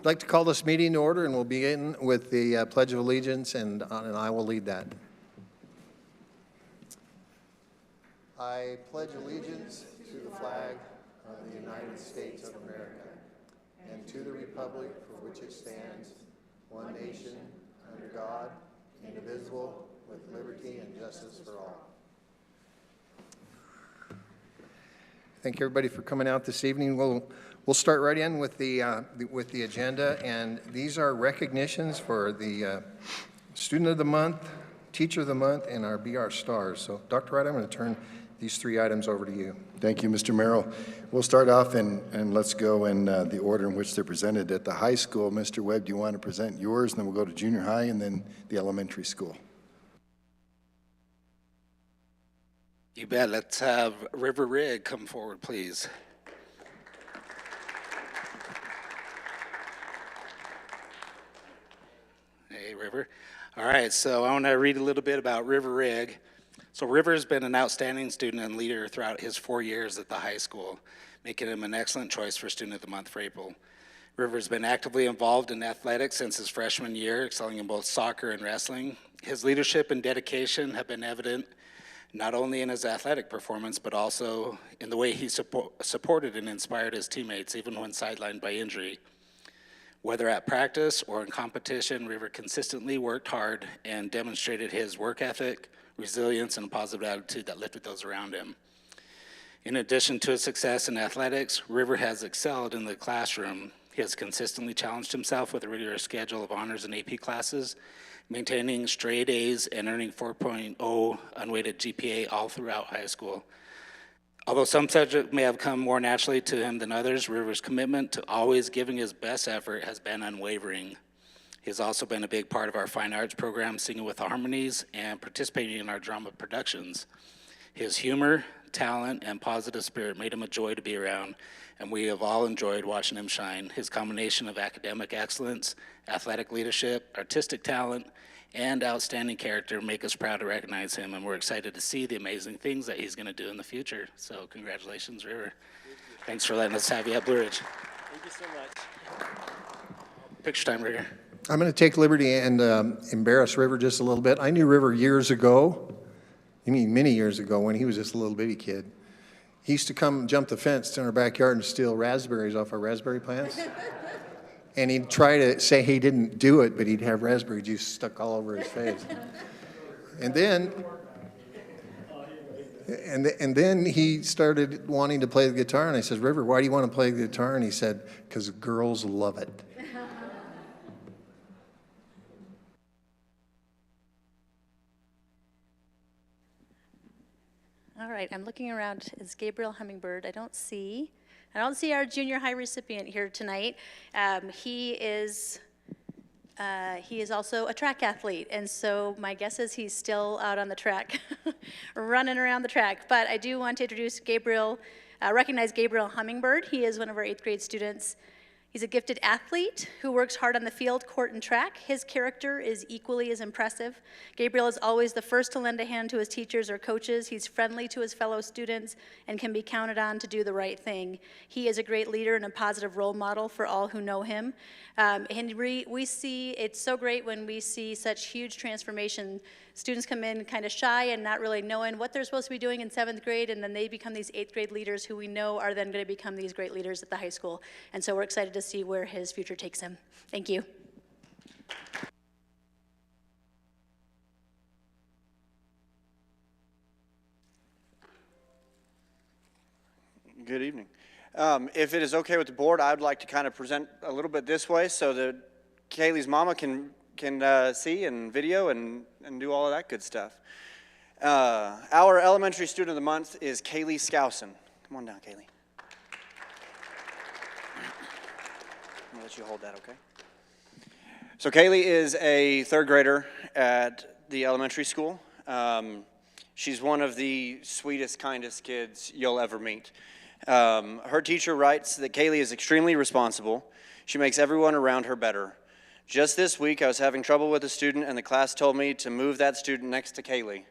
I'd like to call this meeting to order, and we'll begin with the Pledge of Allegiance, and I will lead that. I pledge allegiance to the flag of the United States of America and to the republic for which it stands, one nation, under God, indivisible, with liberty and justice for all. Thank you, everybody, for coming out this evening. We'll start right in with the agenda, and these are recognitions for the Student of the Month, Teacher of the Month, and our BR Stars. So, Dr. Wright, I'm going to turn these three items over to you. Thank you, Mr. Merrill. We'll start off and let's go in the order in which they're presented. At the high school, Mr. Webb, do you want to present yours? And then we'll go to junior high and then the elementary school. You bet. Let's have River Rigg come forward, please. Hey, River. All right, so I want to read a little bit about River Rigg. So River has been an outstanding student and leader throughout his 4 years at the high school, making him an excellent choice for Student of the Month for April. River has been actively involved in athletics since his freshman year, excelling in both soccer and wrestling. His leadership and dedication have been evident not only in his athletic performance, but also in the way he supported and inspired his teammates, even when sidelined by injury. Whether at practice or in competition, River consistently worked hard and demonstrated his work ethic, resilience, and a positive attitude that lifted those around him. In addition to his success in athletics, River has excelled in the classroom. He has consistently challenged himself with a regular schedule of honors and AP classes, maintaining straight A's and earning 4.0 unweighted GPA all throughout high school. Although some subjects may have come more naturally to him than others, River's commitment to always giving his best effort has been unwavering. He has also been a big part of our fine arts program, singing with harmonies and participating in our drama productions. His humor, talent, and positive spirit made him a joy to be around, and we have all enjoyed watching him shine. His combination of academic excellence, athletic leadership, artistic talent, and outstanding character make us proud to recognize him, and we're excited to see the amazing things that he's going to do in the future. So congratulations, River. Thanks for letting us have you at Blue Ridge. Thank you so much. Picture time, River. I'm going to take liberty and embarrass River just a little bit. I knew River years ago, many years ago, when he was just a little baby kid. He used to come jump the fence in our backyard and steal raspberries off our raspberry plants. And he'd try to say he didn't do it, but he'd have raspberry juice stuck all over his face. And then he started wanting to play the guitar, and I said, River, why do you want to play the guitar? And he said, because girls love it. All right, I'm looking around. Is Gabriel Hummingbird? I don't see our junior high recipient here tonight. He is also a track athlete, and so my guess is he's still out on the track, running around the track. But I do want to introduce recognize Gabriel Hummingbird. He is one of our 8th grade students. He's a gifted athlete who works hard on the field, court, and track. His character is equally as impressive. Gabriel is always the first to lend a hand to his teachers or coaches. He's friendly to his fellow students and can be counted on to do the right thing. He is a great leader and a positive role model for all who know him. It's so great when we see such huge transformation. Students come in kind of shy and not really knowing what they're supposed to be doing in 7th grade, and then they become these 8th grade leaders who we know are then going to become these great leaders at the high school. And so we're excited to see where his future takes him. Thank you. Good evening. If it is okay with the board, I would like to kind of present a little bit this way so that Kaylee's mama can see and video and do all of that good stuff. Our elementary student of the month is Kaylee Skousen. Come on down, Kaylee. I'll let you hold that, okay? So Kaylee is a 3rd grader at the elementary school. She's one of the sweetest, kindest kids you'll ever meet. Her teacher writes that Kaylee is extremely responsible. She makes everyone around her better. Just this week, I was having trouble with a student, and the class told me to move that student next to Kaylee.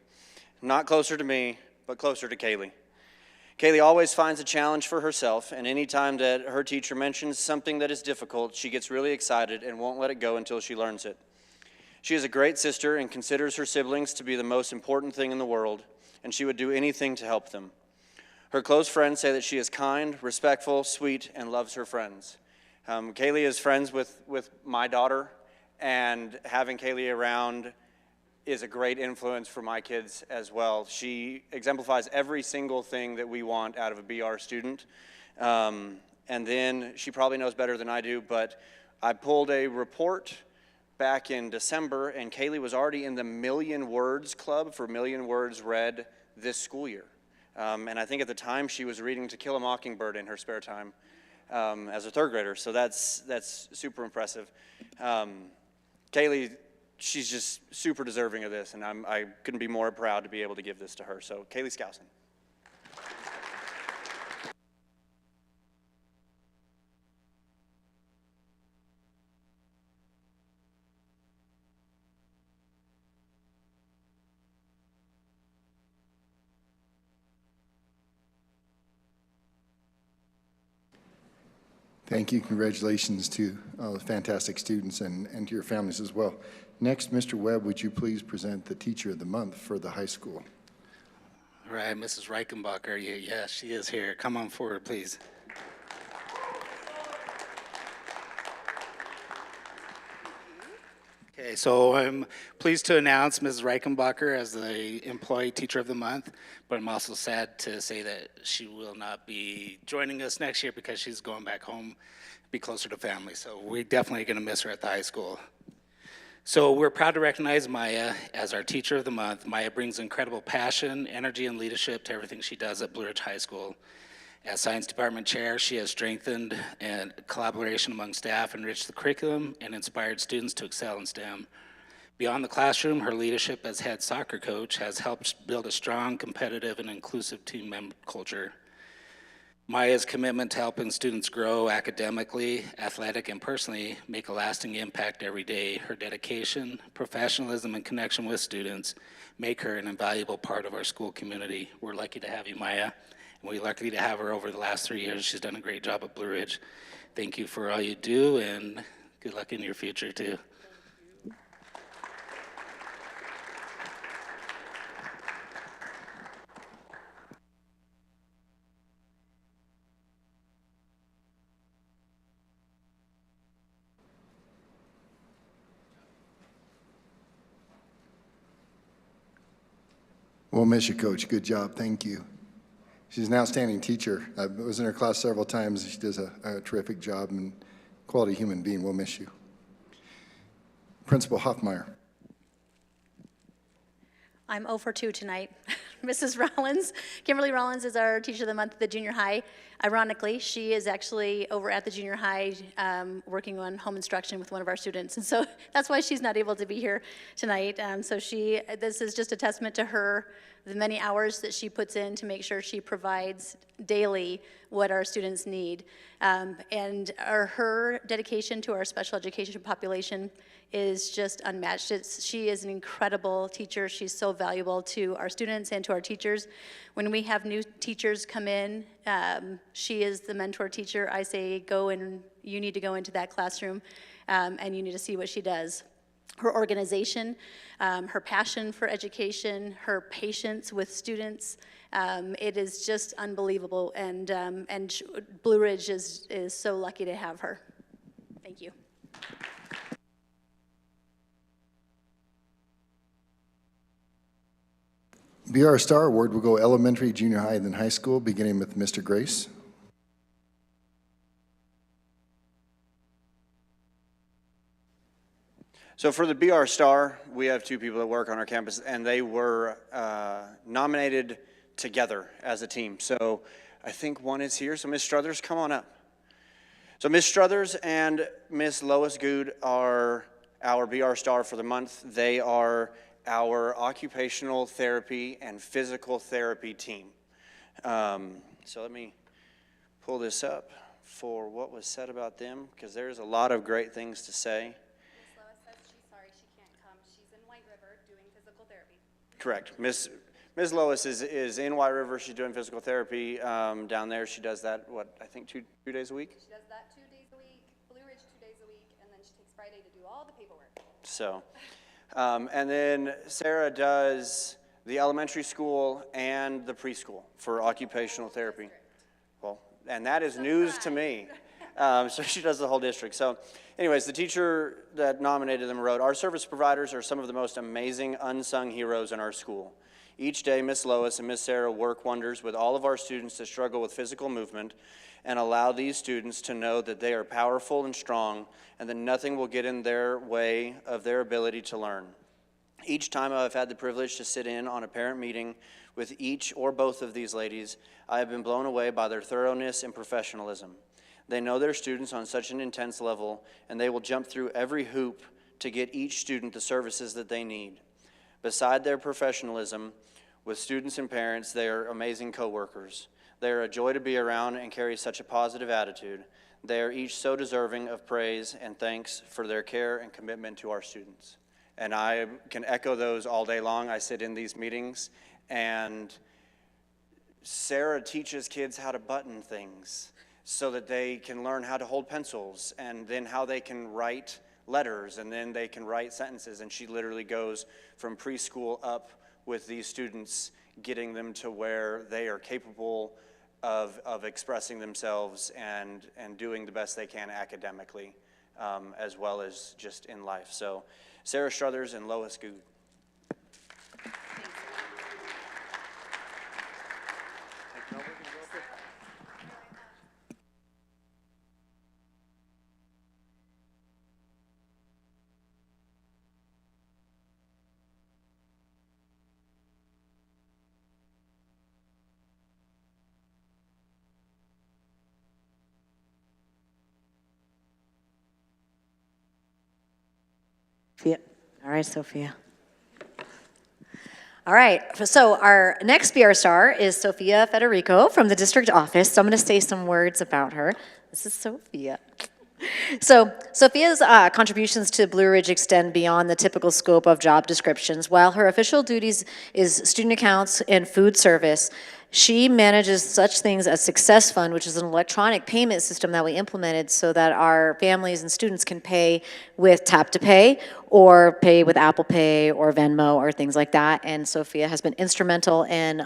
Not closer to me, but closer to Kaylee. Kaylee always finds a challenge for herself, and any time that her teacher mentions something that is difficult, she gets really excited and won't let it go until she learns it. She is a great sister and considers her siblings to be the most important thing in the world, and she would do anything to help them. Her close friends say that she is kind, respectful, sweet, and loves her friends. Kaylee is friends with my daughter, and having Kaylee around is a great influence for my kids as well. She exemplifies every single thing that we want out of a BR student. And then she probably knows better than I do, but I pulled a report back in December, and Kaylee was already in the Million Words Club for Million Words Read this school year. And I think at the time she was reading To Kill a Mockingbird in her spare time as a third grader, so that's super impressive. Kaylee, she's just super deserving of this, and I couldn't be more proud to be able to give this to her. So, Kaylee Skousen. Thank you. Congratulations to all the fantastic students and to your families as well. Next, Mr. Webb, would you please present the Teacher of the Month for the high school? All right, Mrs. Reichenbacher, yes, she is here. Come on forward, please. Okay, so I'm pleased to announce Mrs. Reichenbacher as the Employee Teacher of the Month, but I'm also sad to say that she will not be joining us next year because she's going back home, be closer to family. So we're definitely going to miss her at the high school. So we're proud to recognize Maya as our Teacher of the Month. Maya brings incredible passion, energy, and leadership to everything she does at Blue Ridge High School. As Science Department Chair, she has strengthened and collaboration among staff, enriched the curriculum, and inspired students to excel in STEM. Beyond the classroom, her leadership as head soccer coach has helped build a strong, competitive, and inclusive team culture. Maya's commitment to helping students grow academically, athletic, and personally make a lasting impact every day. Her dedication, professionalism, and connection with students make her an invaluable part of our school community. We're lucky to have you, Maya, and we're lucky to have her over the last 3 years. She's done a great job at Blue Ridge. Thank you for all you do, and good luck in your future, too. We'll miss you, Coach. Good job. Thank you. She's an outstanding teacher. I was in her class several times. She does a terrific job and quality human being. We'll miss you. Principal Hoffmeyer. I'm 0 for 2 tonight. Mrs. Rollins, Kimberly Rollins is our Teacher of the Month at the junior high. Ironically, she is actually over at the junior high working on home instruction with one of our students. And so that's why she's not able to be here tonight. This is just a testament to her, the many hours that she puts in to make sure she provides daily what our students need. Her dedication to our special education population is just unmatched. She is an incredible teacher. She's so valuable to our students and to our teachers. When we have new teachers come in, she is the mentor teacher. I say, you need to go into that classroom and you need to see what she does. Her organization, her passion for education, her patience with students, it is just unbelievable. And Blue Ridge is so lucky to have her. Thank you. BR Star Award will go elementary, junior high, and then high school, beginning with Mr. Grace. So for the BR Star, we have 2 people that work on our campus, and they were nominated together as a team. So I think one is here. So Ms. Struthers, come on up. So Ms. Struthers and Ms. Lois Good are our BR Star for the month. They are our occupational therapy and physical therapy team. So let me pull this up for what was said about them, because there's a lot of great things to say. Ms. Lois says she's sorry she can't come. She's in White River doing physical therapy. Correct. Miss Ms. Lois is in White River. She's doing physical therapy down there. She does that, what, I think two days a week? She does that 2 days a week, Blue Ridge 2 days a week, and then she takes Friday to do all the paperwork. So, and then Sarah does the elementary school and the preschool for occupational therapy. Well, and that is news to me. So she does the whole district. So anyways, the teacher that nominated them wrote, "Our service providers are some of the most amazing unsung heroes in our school. Each day, Miss Lois and Miss Sarah work wonders with all of our students that struggle with physical movement and allow these students to know that they are powerful and strong and that nothing will get in their way of their ability to learn. Each time I've had the privilege to sit in on a parent meeting with each or both of these ladies, I have been blown away by their thoroughness and professionalism. They know their students on such an intense level, and they will jump through every hoop to get each student the services that they need. Beside their professionalism, with students and parents, they are amazing coworkers. They are a joy to be around and carry such a positive attitude. They are each so deserving of praise and thanks for their care and commitment to our students." And I can echo those all day long. I sit in these meetings, and Sarah teaches kids how to button things so that they can learn how to hold pencils, and then how they can write letters, and then they can write sentences. And she literally goes from preschool up with these students, getting them to where they are capable of expressing themselves and doing the best they can academically, as well as just in life. So Sarah Struthers and Lois Goog. Yep. All right, Sophia. All right, so our next BR star is Sophia Federico from the district office. So I'm going to say some words about her. This is Sophia. So Sophia's contributions to Blue Ridge extend beyond the typical scope of job descriptions. While her official duties is student accounts and food service, she manages such things as Success Fund, which is an electronic payment system that we implemented so that our families and students can pay with Tap to Pay or pay with Apple Pay or Venmo or things like that. And Sophia has been instrumental in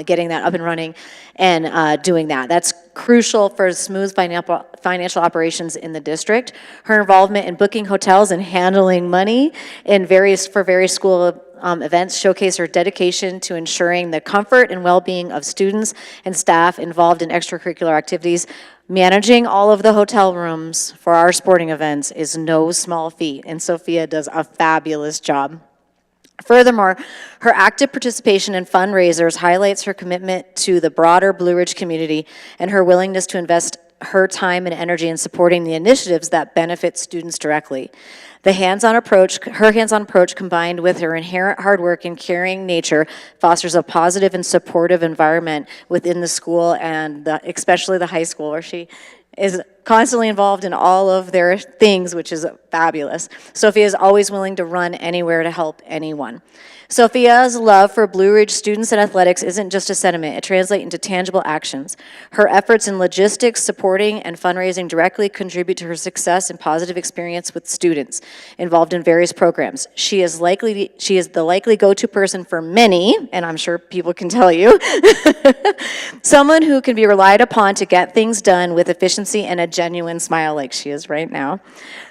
getting that up and running and doing that. That's crucial for smooth financial operations in the district. Her involvement in booking hotels and handling money for various school events showcase her dedication to ensuring the comfort and well-being of students and staff involved in extracurricular activities. Managing all of the hotel rooms for our sporting events is no small feat, and Sophia does a fabulous job. Furthermore, her active participation in fundraisers highlights her commitment to the broader Blue Ridge community and her willingness to invest her time and energy in supporting the initiatives that benefit students directly. Her hands-on approach combined with her inherent hard work and caring nature fosters a positive and supportive environment within the school and especially the high school, where she is constantly involved in all of their things, which is fabulous. Sophia is always willing to run anywhere to help anyone. Sophia's love for Blue Ridge students and athletics isn't just a sentiment, it translates into tangible actions. Her efforts in logistics, supporting, and fundraising directly contribute to her success and positive experience with students involved in various programs. She is the likely go-to person for many, and I'm sure people can tell you, someone who can be relied upon to get things done with efficiency and a genuine smile like she is right now.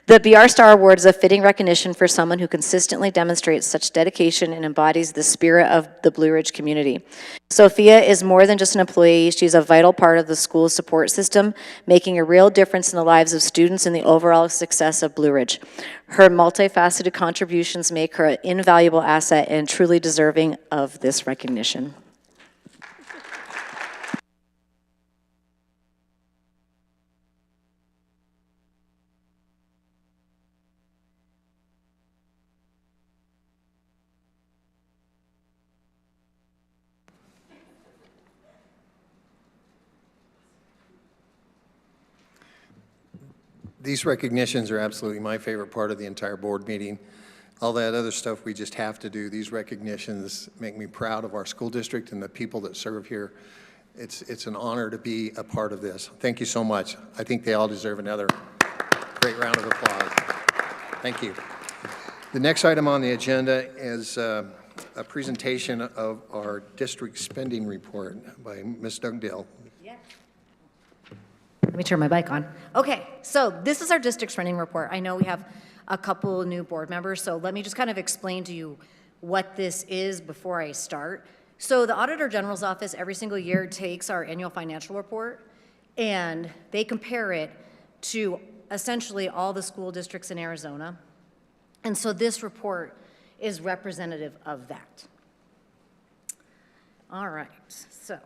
The BR Star Award is a fitting recognition for someone who consistently demonstrates such dedication and embodies the spirit of the Blue Ridge community. Sophia is more than just an employee. She's a vital part of the school's support system, making a real difference in the lives of students and the overall success of Blue Ridge. Her multifaceted contributions make her an invaluable asset and truly deserving of this recognition. These recognitions are absolutely my favorite part of the entire board meeting. all that other stuff we just have to do. These recognitions make me proud of our school district and the people that serve here. It's an honor to be a part of this. Thank you so much. I think they all deserve another great round of applause. Thank you. The next item on the agenda is a presentation of our district spending report by Ms. Dugdale. Let me turn my mic on. Okay, so this is our district spending report. I know we have a couple new board members, so let me just kind of explain to you what this is before I start. So the Auditor General's Office every single year takes our annual financial report and they compare it to essentially all the school districts in Arizona. And so this report is representative of that. All right, so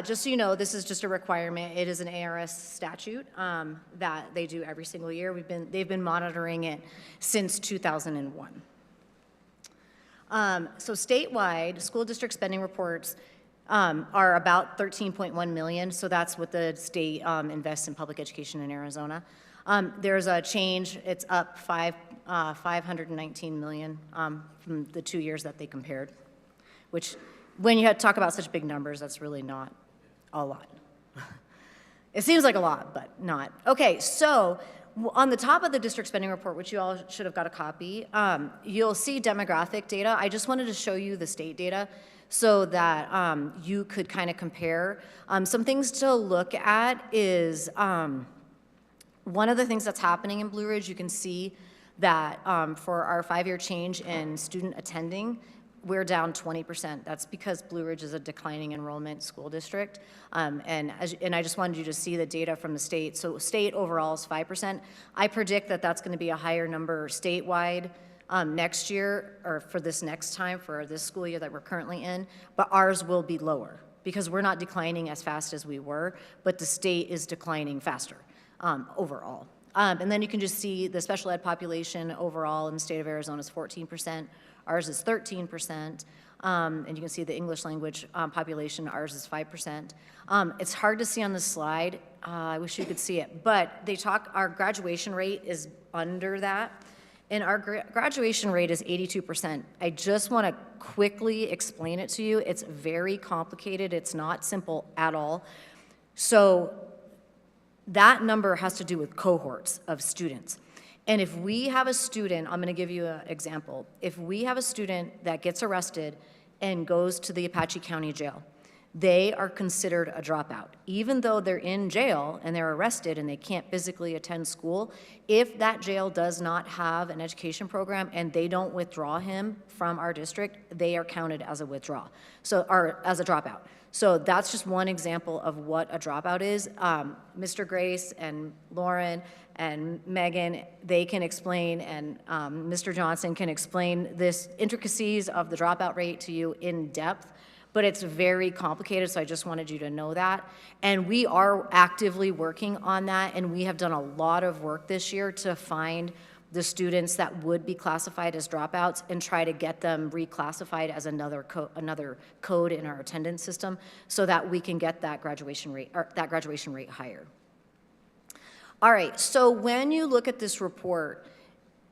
just so you know, this is just a requirement. It is an ARS statute that they do every single year. They've been monitoring it since 2001. So statewide, school district spending reports are about 13.1 million. So that's what the state invests in public education in Arizona. There's a change. It's up 519 million from the 2 years that they compared, which when you talk about such big numbers, that's really not a lot. It seems like a lot, but not. Okay, so on the top of the district spending report, which you all should have got a copy, you'll see demographic data. I just wanted to show you the state data so that you could kind of compare. Some things to look at is one of the things that's happening in Blue Ridge, you can see that for our 5-year change in student attending, we're down 20%. That's because Blue Ridge is a declining enrollment school district. And I just wanted you to see the data from the state. So state overall is 5%. I predict that that's gonna be a higher number statewide next year, or for this next time, for this school year that we're currently in, but ours will be lower because we're not declining as fast as we were, but the state is declining faster overall. And then you can just see the special ed population overall in the state of Arizona is 14%. Ours is 13%, and you can see the English language population, ours is 5%. It's hard to see on the slide. I wish you could see it, but they talk, our graduation rate is under that, and our graduation rate is 82%. I just wanna quickly explain it to you. It's very complicated. It's not simple at all. So that number has to do with cohorts of students. And if we have a student, I'm gonna give you an example. If we have a student that gets arrested and goes to the Apache County Jail, they are considered a dropout. Even though they're in jail and they're arrested and they can't physically attend school, if that jail does not have an education program and they don't withdraw him from our district, they are counted as a withdrawal, or as a dropout. So that's just one example of what a dropout is. Mr. Grace and Lauren and Megan, they can explain, and Mr. Johnson can explain this intricacies of the dropout rate to you in depth, but it's very complicated, so I just wanted you to know that. And we are actively working on that, and we have done a lot of work this year to find the students that would be classified as dropouts and try to get them reclassified as another code in our attendance system so that we can get that graduation rate higher. All right, so when you look at this report,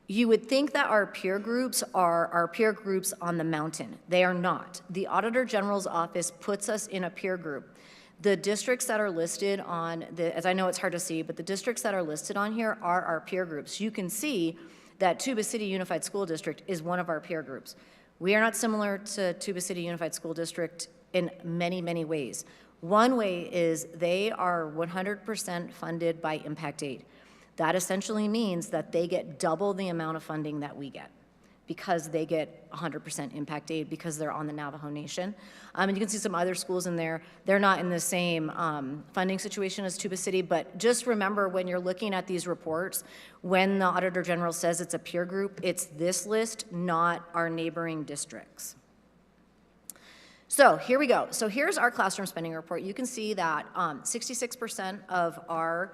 you would think that our peer groups are our peer groups on the mountain. They are not. The Auditor General's Office puts us in a peer group. The districts that are listed on, as I know it's hard to see, but the districts that are listed on here are our peer groups. You can see that Tuba City Unified School District is one of our peer groups. We are not similar to Tuba City Unified School District in many, many ways. One way is they are 100% funded by impact aid. That essentially means that they get double the amount of funding that we get because they get 100% impact aid because they're on the Navajo Nation. And you can see some other schools in there. They're not in the same funding situation as Tuba City, but just remember when you're looking at these reports, when the Auditor General says it's a peer group, it's this list, not our neighboring districts. So here we go. So here's our classroom spending report. You can see that 66% of our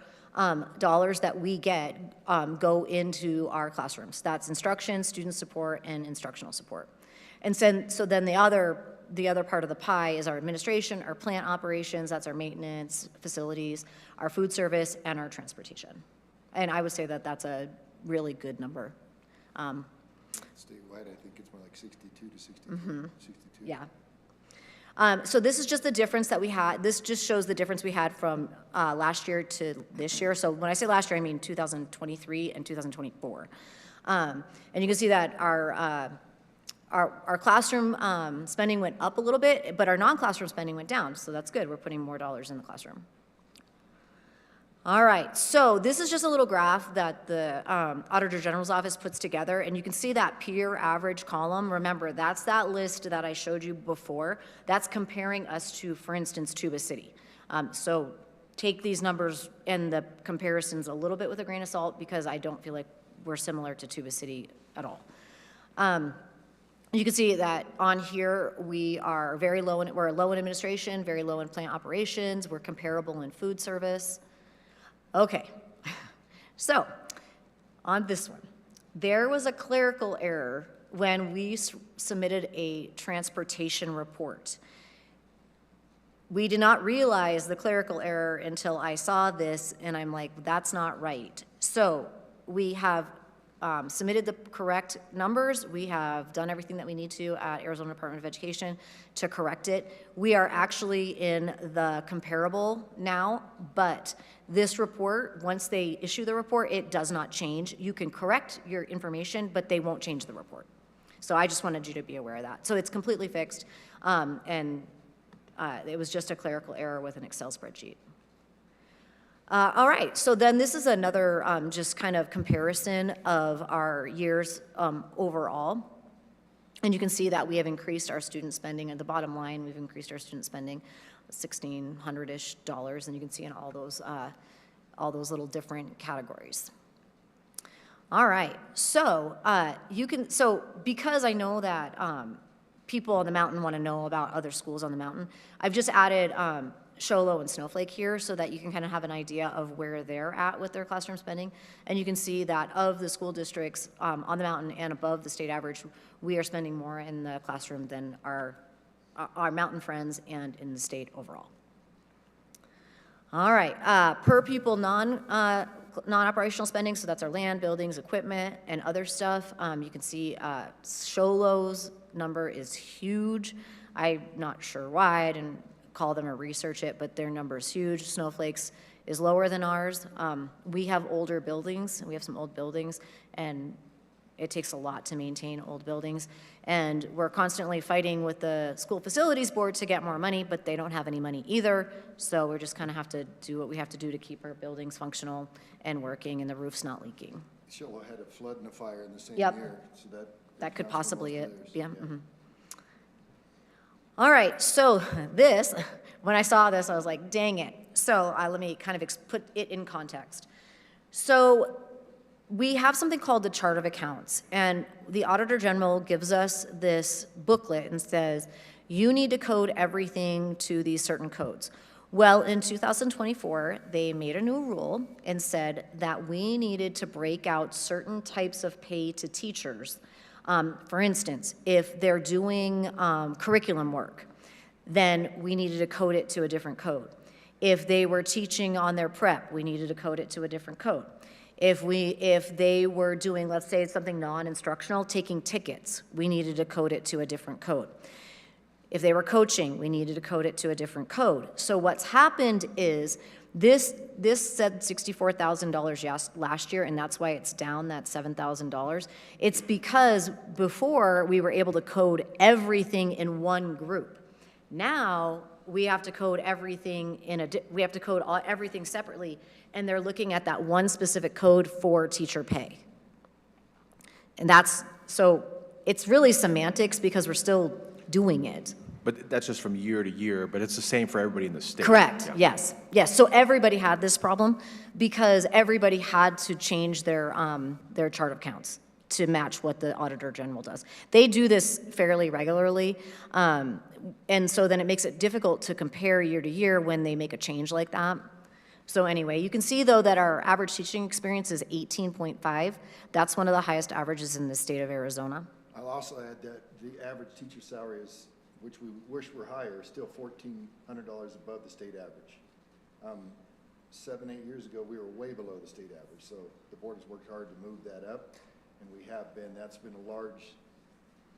dollars that we get go into our classrooms. That's instruction, student support, and instructional support. And so then the other part of the pie is our administration, our plant operations, that's our maintenance, facilities, our food service, and our transportation. And I would say that that's a really good number. Statewide, I think it's more like 62 to 63, 62. Yeah. So this is just the difference that we had. This just shows the difference we had from last year to this year. So when I say last year, I mean 2023 and 2024. And you can see that our classroom spending went up a little bit, but our non-classroom spending went down. So that's good. We're putting more dollars in the classroom. All right, so this is just a little graph that the Auditor General's Office puts together, and you can see that peer average column. Remember, that's that list that I showed you before. That's comparing us to, for instance, Tuba City. So take these numbers and the comparisons a little bit with a grain of salt, because I don't feel like we're similar to Tuba City at all. You can see that on here we are very low we're low in administration, very low in plant operations, we're comparable in food service. Okay, so on this one, there was a clerical error when we submitted a transportation report. We did not realize the clerical error until I saw this, and I'm like, that's not right. So we have submitted the correct numbers. We have done everything that we need to at Arizona Department of Education to correct it. We are actually in the comparable now, but this report, once they issue the report, it does not change. You can correct your information, but they won't change the report. So I just wanted you to be aware of that. So it's completely fixed, and it was just a clerical error with an Excel spreadsheet. All right, so then this is another just kind of comparison of our years overall. And you can see that we have increased our student spending. At the bottom line, we've increased our student spending $1,600-ish, and you can see in all those little different categories. All right, so because I know that people on the mountain want to know about other schools on the mountain, I've just added Show Low and Snowflake here so that you can kind of have an idea of where they're at with their classroom spending. And you can see that of the school districts on the mountain and above the state average, we are spending more in the classroom than our mountain friends and in the state overall. All right, per pupil non-operational spending, so that's our land, buildings, equipment, and other stuff. You can see Show Low's number is huge. I'm not sure why. I didn't call them or research it, but their number is huge. Snowflake's is lower than ours. We have older buildings. We have some old buildings, and it takes a lot to maintain old buildings. And we're constantly fighting with the school facilities board to get more money, but they don't have any money either. So we're just kind of have to do what we have to do to keep our buildings functional and working, and the roof's not leaking. Show Low had a flood and a fire in the same Yep. year, so That could accounts for possibly both it, layers. yeah. Mhm. All right, so this, when I saw this, I was like, dang it. So let me kind of put it in context. So we have something called the Chart of Accounts, and the Auditor General gives us this booklet and says, you need to code everything to these certain codes. Well, in 2024, they made a new rule and said that we needed to break out certain types of pay to teachers. For instance, if they're doing curriculum work, then we needed to code it to a different code. If they were teaching on their prep, we needed to code it to a different code. If they were doing, let's say it's something non-instructional, taking tickets, we needed to code it to a different code. If they were coaching, we needed to code it to a different code. So what's happened is this said $64,000 last year, and that's why it's down that $7,000. It's because before we were able to code everything in one group. Now we have to code everything everything separately, and they're looking at that one specific code for teacher pay. And so it's really semantics because we're still doing it. But that's just from year to year, but it's the same for everybody in the state. Correct, Yeah. yes. So everybody had this problem because everybody had to change their chart of accounts to match what the Auditor General does. They do this fairly regularly, and so then it makes it difficult to compare year to year when they make a change like that. So anyway, you can see though that our average teaching experience is 18.5. That's one of the highest averages in the state of Arizona. I'll also add that the average teacher salary is, which we wish were higher, is still $1,400 above the state average. 7, 8 years ago, we were way below the state average, so the board has worked hard to move that up. and we have been. That's been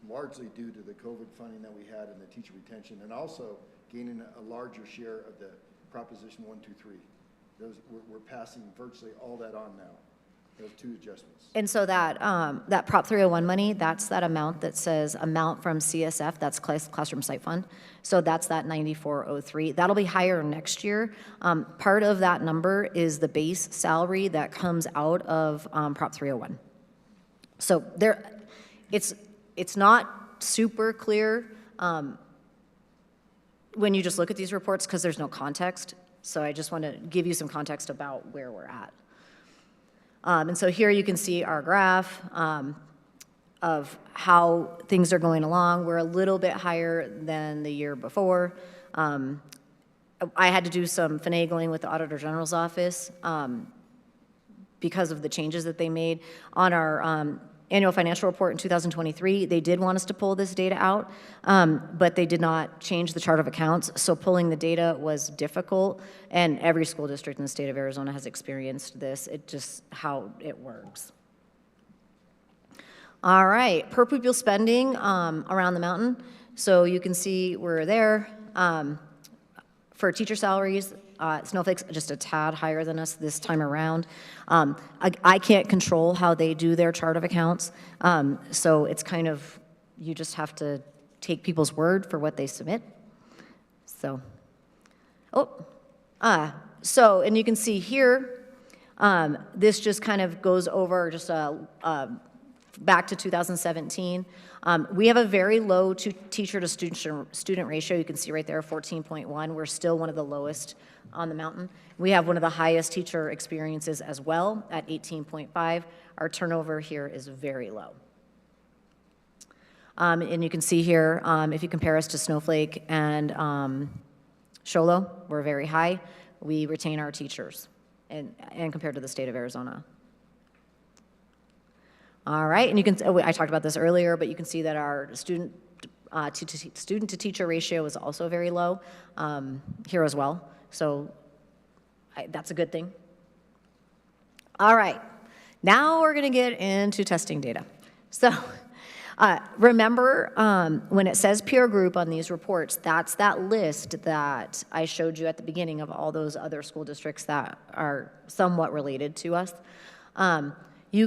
largely due to the COVID funding that we had and the teacher retention, and also gaining a larger share of the Proposition 123. We're passing virtually all that on now, those two adjustments. And so that Prop 301 money, that's that amount that says amount from CSF, that's Classroom Site Fund. So that's that 9403. That'll be higher next year. Part of that number is the base salary that comes out of Prop 301. So it's not super clear when you just look at these reports because there's no context. So I just want to give you some context about where we're at. And so here you can see our graph of how things are going along. We're a little bit higher than the year before. I had to do some finagling with the Auditor General's office because of the changes that they made. On our annual financial report in 2023, they did want us to pull this data out, but they did not change the chart of accounts, so pulling the data was difficult, and every school district in the state of Arizona has experienced this. It's just how it works. All right, per pupil spending around the mountain. So you can see we're there. For teacher salaries, Snowflake's just a tad higher than us this time around. I can't control how they do their chart of accounts, so it's kind of, you just have to take people's word for what they submit. So, and you can see here, this just kind of goes over just back to 2017. We have a very low teacher to student ratio. You can see right there, 14.1. We're still one of the lowest on the mountain. We have one of the highest teacher experiences as well at 18.5. Our turnover here is very low. And you can see here, if you compare us to Snowflake and Sholo, we're very high. We retain our teachers and compared to the state of Arizona. All right, and you can, I talked about this earlier, but you can see that our student to teacher ratio is also very low here as well. So that's a good thing. All right, now we're gonna get into testing data. So remember when it says peer group on these reports, that's that list that I showed you at the beginning of all those other school districts that are somewhat related to us.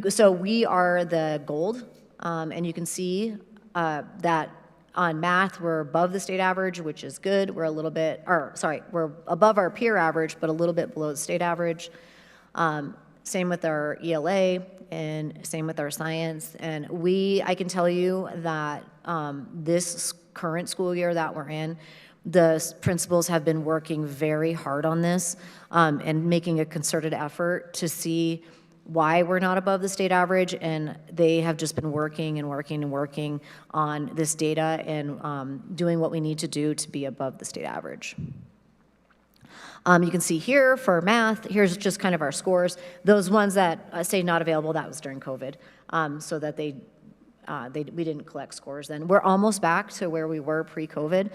So we are the gold, and you can see that on math, we're above the state average, which is good. We're a little bit, we're above our peer average, but a little bit below the state average. Same with our ELA, and same with our science. And I can tell you that this current school year that we're in, the principals have been working very hard on this and making a concerted effort to see why we're not above the state average, and they have just been working and working and working on this data and doing what we need to do to be above the state average. You can see here for math, here's just kind of our scores. Those ones that say not available, that was during COVID, so that we didn't collect scores then. We're almost back to where we were pre-COVID.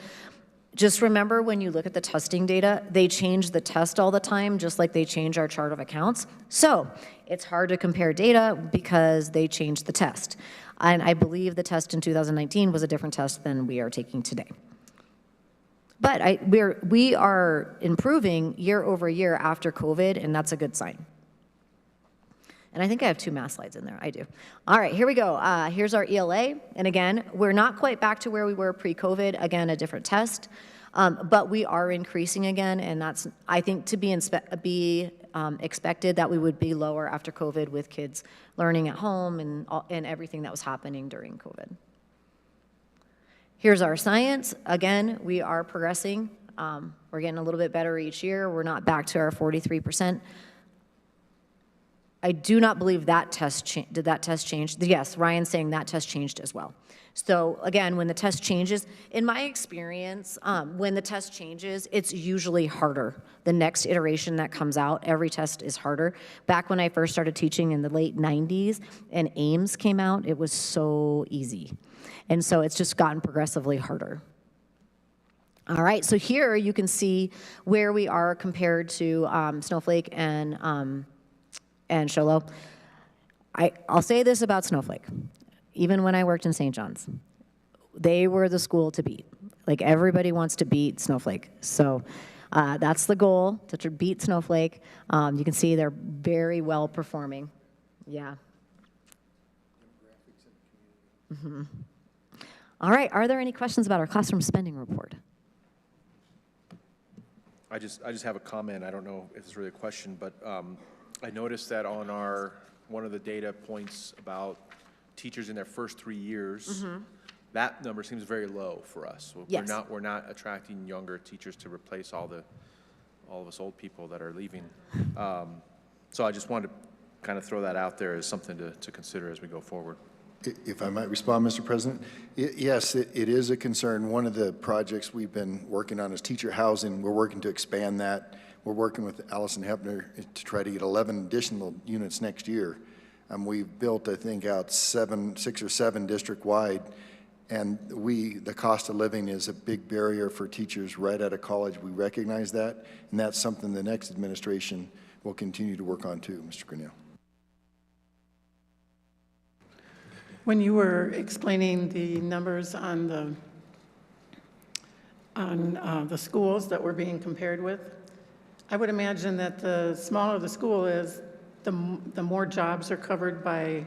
Just remember when you look at the testing data, they change the test all the time, just like they change our chart of accounts. So it's hard to compare data because they changed the test. And I believe the test in 2019 was a different test than we are taking today. But we are improving year over year after COVID, and that's a good sign. And I think I have 2 math slides in there. I do. All right, here we go. Here's our ELA. And again, we're not quite back to where we were pre-COVID. Again, a different test. But we are increasing again, and that's, I think, to be expected that we would be lower after COVID with kids learning at home and everything that was happening during COVID. Here's our science. Again, we are progressing. We're getting a little bit better each year. We're not back to our 43%. I do not believe that test did that test change? Yes, Ryan's saying that test changed as well. So again, when the test changes, in my experience, when the test changes, it's usually harder. The next iteration that comes out, every test is harder. Back when I first started teaching in the late 90s and Ames came out, it was so easy. And so it's just gotten progressively harder. All right, so here you can see where we are compared to Snowflake and Sholo. I'll say this about Snowflake. Even when I worked in St. John's, they were the school to beat. Like, everybody wants to beat Snowflake. So that's the goal, to beat Snowflake. You can see they're very well performing. Yeah. Mm-hmm. All right, are there any questions about our classroom spending report? I just have a comment. I don't know if it's really a question, but I noticed that on one of the data points about teachers in their first 3 years, that number seems very low for us. Yes. We're not attracting younger teachers to replace all of us old people that are leaving. So I just wanted to kind of throw that out there as something to consider as we go forward. If I might respond, Mr. President? Yes, it is a concern. One of the projects we've been working on is teacher housing. We're working to expand that. We're working with Allison Hepner to try to get 11 additional units next year. We've built, I think, out 6 or 7 district-wide, and the cost of living is a big barrier for teachers right out of college. We recognize that, and that's something the next administration will continue to work on too, Mr. Grinnell. When you were explaining the numbers on the schools that we're being compared with, I would imagine that the smaller the school is, the more jobs are covered by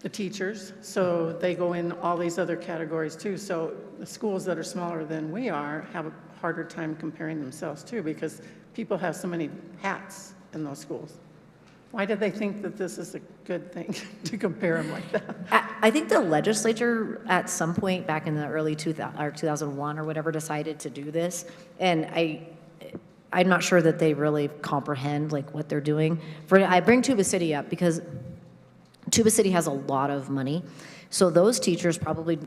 the teachers, so they go in all these other categories too. So the schools that are smaller than we are have a harder time comparing themselves too, because people have so many hats in those schools. Why do they think that this is a good thing to compare them like that? I think the legislature at some point back in the early 2001 or whatever decided to do this, and I'm not sure that they really comprehend like what they're doing. I bring Tuba City up because Tuba City has a lot of money, so those teachers probably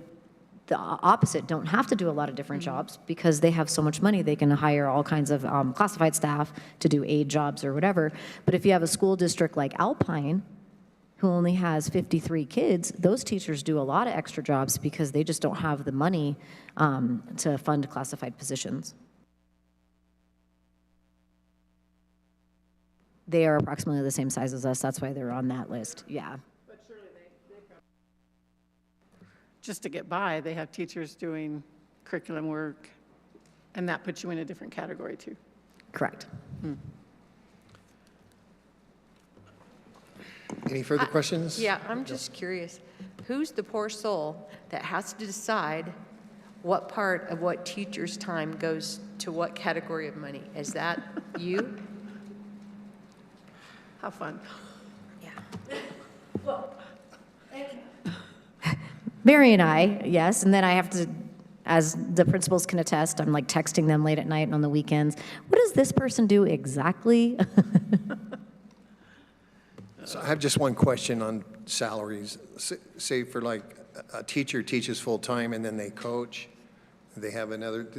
the opposite don't have to do a lot of different jobs because they have so much money. They can hire all kinds of classified staff to do aid jobs or whatever. But if you have a school district like Alpine, who only has 53 kids, those teachers do a lot of extra jobs because they just don't have the money to fund classified positions. They are approximately the same size as us. That's why they're on that list. Yeah. But surely just to get by, they have teachers doing curriculum work, and that puts you in a different category too. Correct. Any further questions? Yeah, I'm just curious. Who's the poor soul that has to decide what part of what teacher's time goes to what category of money? Is that you? How fun. Mary and I, yes, and then I have to, as the principals can attest, I'm like texting them late at night and on the weekends. What does this person do exactly? So I have just one question on salaries. Say for like a teacher teaches full-time and then they coach, they have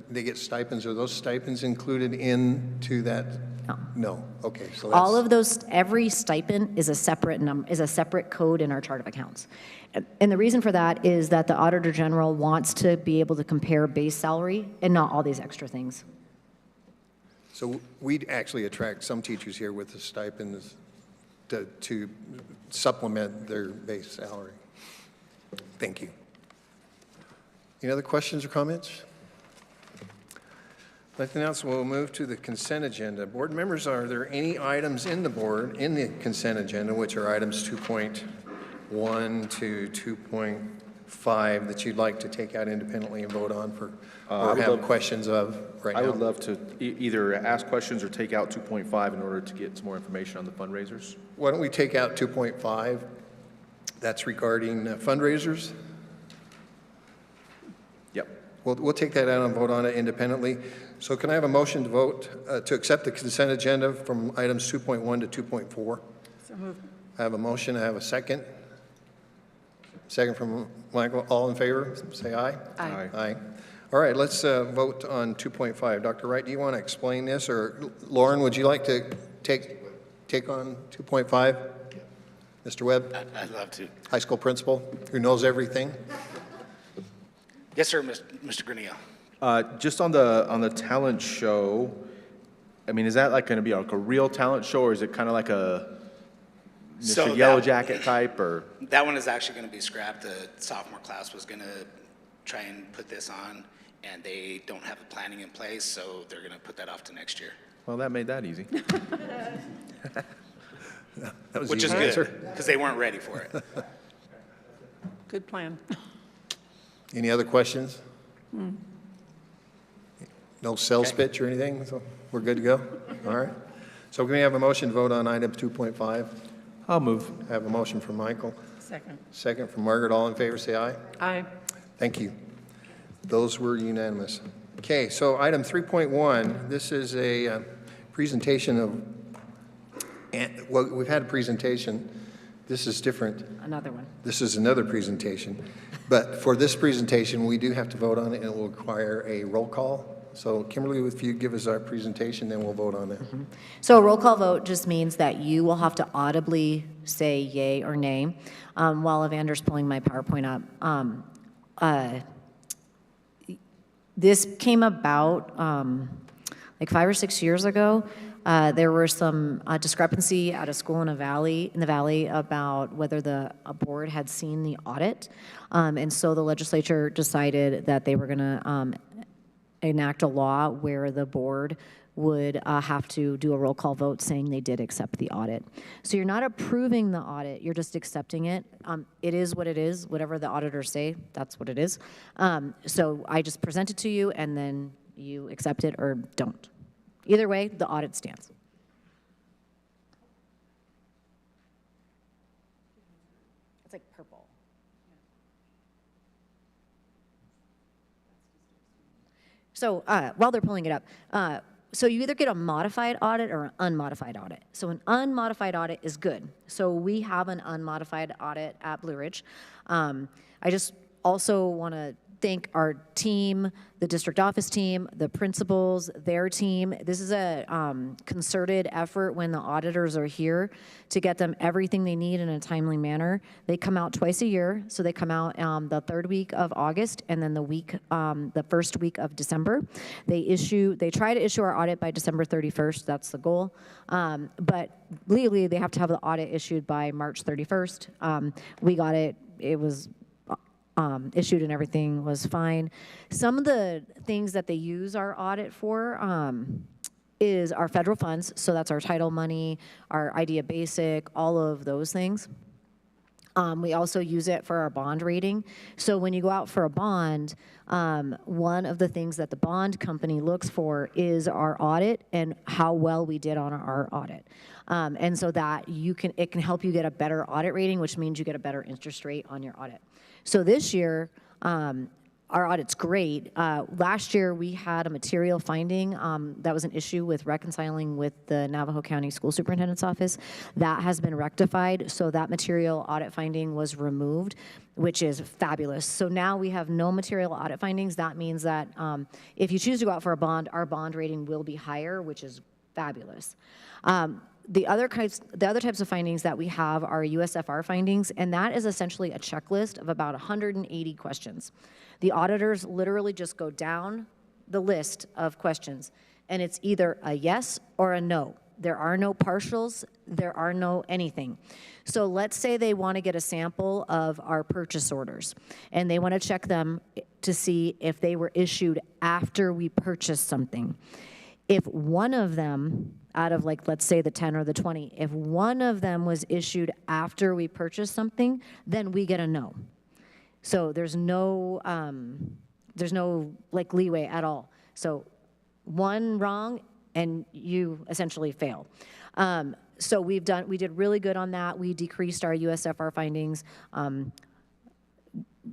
they get stipends. Are those stipends included into that? No. No, okay, so All of those, every stipend is a separate code in our chart of accounts. And the reason for that is that the Auditor General wants to be able to compare base salary and not all these extra things. So we'd actually attract some teachers here with the stipends to supplement their base salary. Thank you. Any other questions or comments? I'd like to announce we'll move to the consent agenda. Board members, are there any items in the consent agenda, which are items 2.1 to 2.5 that you'd like to take out independently and vote on or have questions of right now? I would love to either ask questions or take out 2.5 in order to get some more information on the fundraisers. Why don't we take out 2.5? That's regarding fundraisers. Yep. We'll take that out and vote on it independently. So can I have a motion to vote to accept the consent agenda from items 2.1 to 2.4? So moved. I have a motion. I have a second. Second from Michael. All in favor, say aye. Aye. Aye. All right, let's vote on 2.5. Dr. Wright, do you want to explain this? Or Lauren, would you like to take on 2.5? Mr. Webb? I'd love to. High school principal who knows everything. Yes, sir, Mr. Grinnell. Just on the talent show, I mean, is that like going to be like a real talent show, or is it kind of like So Mr. Yellow that- Jacket type, or? That one is actually going to be scrapped. The sophomore class was going to try and put this on, and they don't have the planning in place, so they're going to put that off to next year. Well, that made that easy. That was Which the is easy answer. good, because they weren't ready for it. Good plan. Any other questions? No sales Okay. pitch or anything, so we're good to go? All right. So can we have a motion to vote on item 2.5? I'll move. I have a motion from Michael, Second. second from Margaret. All in favor, say aye. Aye. Thank you. Those were unanimous. Okay, so item 3.1, this is a presentation of, well, we've had a presentation. This is different. Another one. This is another presentation. But for this presentation, we do have to vote on it, and it will require a roll call. So Kimberly, if you give us our presentation, then we'll vote on it. So a roll call vote just means that you will have to audibly say yay or nay. While Evander's pulling my PowerPoint up, this came about like 5 or 6 years ago. There were some discrepancy at a school in the valley about whether the board had seen the audit, and so the legislature decided that they were going to enact a law where the board would have to do a roll call vote saying they did accept the audit. So you're not approving the audit, you're just accepting it. It is what it is, whatever the auditors say, that's what it is. So I just present it to you and then you accept it or don't. Either way, the audit stands. It's like purple. So while they're pulling it up, so you either get a modified audit or an unmodified audit. So an unmodified audit is good. So we have an unmodified audit at Blue Ridge. I just also want to thank our team, the district office team, the principals, their team. This is a concerted effort when the auditors are here to get them everything they need in a timely manner. They come out twice a year, so they come out the third week of August and then the first week of December. They try to issue our audit by December 31st. That's the goal. But legally, they have to have the audit issued by March 31st. We got it. It was issued and everything was fine. Some of the things that they use our audit for is our federal funds, so that's our title money, our IDEA Basic, all of those things. We also use it for our bond rating. So when you go out for a bond, one of the things that the bond company looks for is our audit and how well we did on our audit. And so that it can help you get a better audit rating, which means you get a better interest rate on your audit. So this year, our audit's great. Last year, we had a material finding that was an issue with reconciling with the Navajo County School Superintendent's Office. That has been rectified, so that material audit finding was removed, which is fabulous. So now we have no material audit findings. That means that if you choose to go out for a bond, our bond rating will be higher, which is fabulous. The other types of findings that we have are USFR findings, and that is essentially a checklist of about 180 questions. The auditors literally just go down the list of questions, and it's either a yes or a no. There are no partials, there are no anything. So let's say they want to get a sample of our purchase orders, and they want to check them to see if they were issued after we purchased something. If one of them, out of like, let's say the 10 or the 20, if one of them was issued after we purchased something, then we get a no. So there's no like leeway at all. So one wrong and you essentially fail. So we did really good on that. We decreased our USFR findings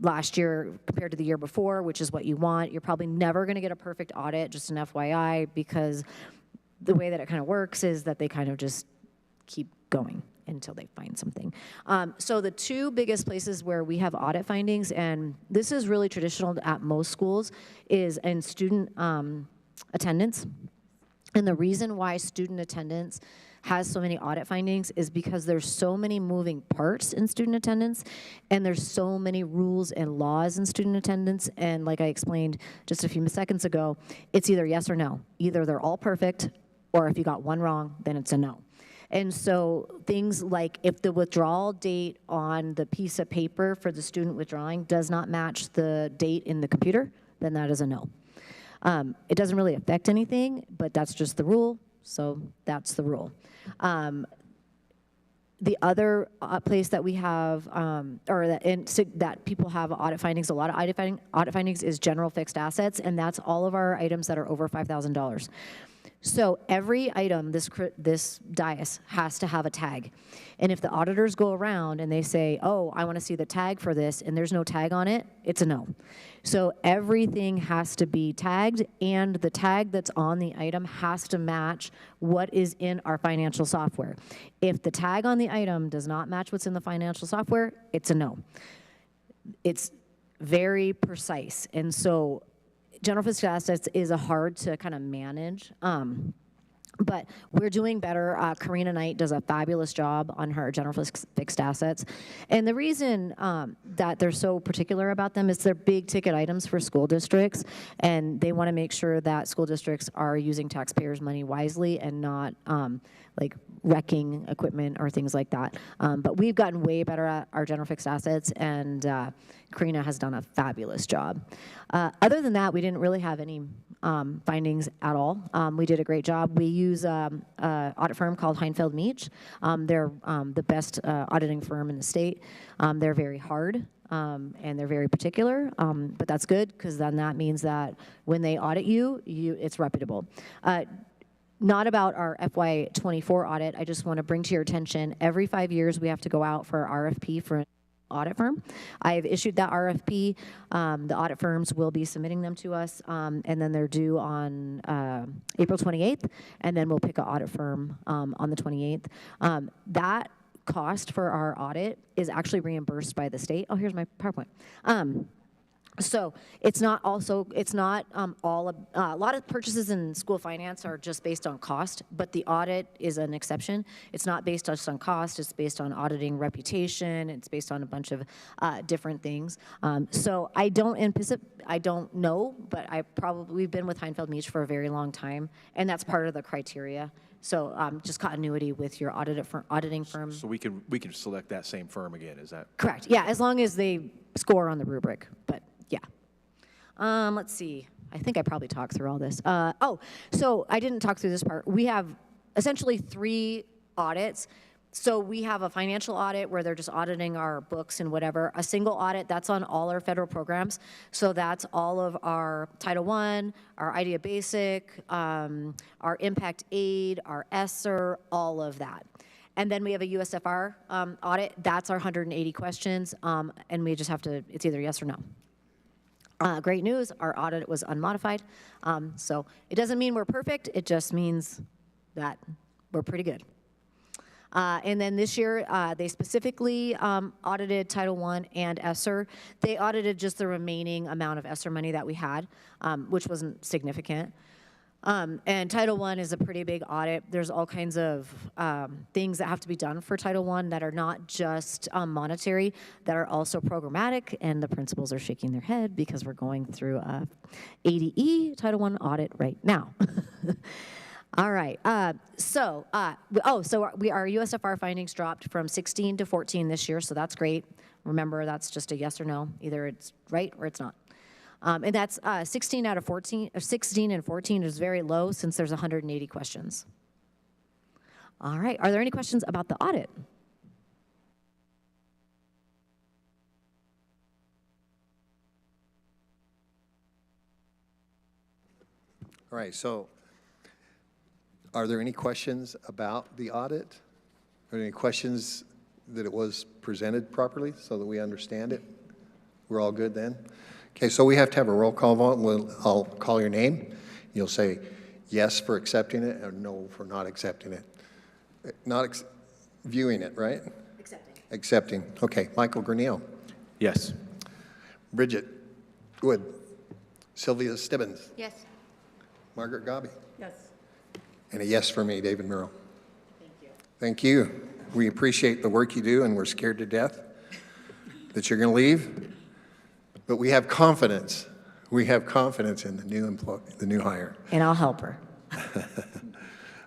last year compared to the year before, which is what you want. You're probably never gonna get a perfect audit, just an FYI, because the way that it kind of works is that they kind of just keep going until they find something. So the two biggest places where we have audit findings, and this is really traditional at most schools, is in student attendance. And the reason why student attendance has so many audit findings is because there's so many moving parts in student attendance, and there's so many rules and laws in student attendance. And like I explained just a few seconds ago, it's either yes or no. Either they're all perfect, or if you got one wrong, then it's a no. And so things like if the withdrawal date on the piece of paper for the student withdrawing does not match the date in the computer, then that is a no. It doesn't really affect anything, but that's just the rule, so that's the rule. The other place that we have, that people have audit findings, a lot of audit findings is general fixed assets, and that's all of our items that are over $5,000. So every item, this dais has to have a tag. And if the auditors go around and they say, oh, I want to see the tag for this, and there's no tag on it, it's a no. So everything has to be tagged, and the tag that's on the item has to match what is in our financial software. If the tag on the item does not match what's in the financial software, it's a no. It's very precise. And so general fixed assets is a hard to kind of manage, but we're doing better. Karina Knight does a fabulous job on her general fixed assets. And the reason that they're so particular about them is they're big ticket items for school districts, and they want to make sure that school districts are using taxpayers' money wisely and not like wrecking equipment or things like that. But we've gotten way better at our general fixed assets, and Karina has done a fabulous job. Other than that, we didn't really have any findings at all. We did a great job. We use an audit firm called Heinfeld Meach. They're the best auditing firm in the state. They're very hard. And they're very particular, but that's good because then that means that when they audit you, it's reputable. Not about our FY24 audit, I just want to bring to your attention, every 5 years we have to go out for RFP for an audit firm. I've issued that RFP. The audit firms will be submitting them to us, and then they're due on April 28th, and then we'll pick an audit firm on the 28th. That cost for our audit is actually reimbursed by the state. Oh, here's my PowerPoint. So it's not a lot of purchases in school finance are just based on cost, but the audit is an exception. It's not based just on cost, it's based on auditing reputation, it's based on a bunch of different things. So I don't know, but we've been with Heinfeld Meach for a very long time, and that's part of the criteria. So just continuity with your auditing firm. So we can select that same firm again, is that? Correct, yeah, as long as they score on the rubric, but yeah. Let's see, I think I probably talked through all this. So I didn't talk through this part. We have essentially 3 audits. So we have a financial audit where they're just auditing our books and whatever. A single audit, that's on all our federal programs. So that's all of our Title I, our IDEA Basic, our Impact Aid, our ESSER, all of that. And then we have a USFR audit. That's our 180 questions, and we just have to, it's either yes or no. Great news, our audit was unmodified. So it doesn't mean we're perfect, it just means that we're pretty good. And then this year, they specifically audited Title I and ESSER. They audited just the remaining amount of ESSER money that we had, which wasn't significant. And Title I is a pretty big audit. There's all kinds of things that have to be done for Title I that are not just monetary, that are also programmatic, and the principals are shaking their head because we're going through a ADE Title I audit right now. All right, our USFR findings dropped from 16 to 14 this year, so that's great. Remember, that's just a yes or no. Either it's right or it's not. And that's 16 out of 14, or 16 and 14 is very low since there's 180 questions. All right, are there any questions about the audit? All right, so are there any questions about the audit? Are there any questions that it was presented properly so that we understand it? We're all good then? Okay, so we have to have a roll call vote. I'll call your name. You'll say yes for accepting it or no for not accepting it. Viewing it, right? Accepting. Accepting. Okay, Michael Granillo. Yes. Bridget Wood. Sylvia Stibbins. Yes. Margaret Gobby. Yes. And a yes for me, David Merrill. Thank you. Thank you. We appreciate the work you do, and we're scared to death that you're going to leave. But we have confidence. We have confidence in the new hire. And I'll help her.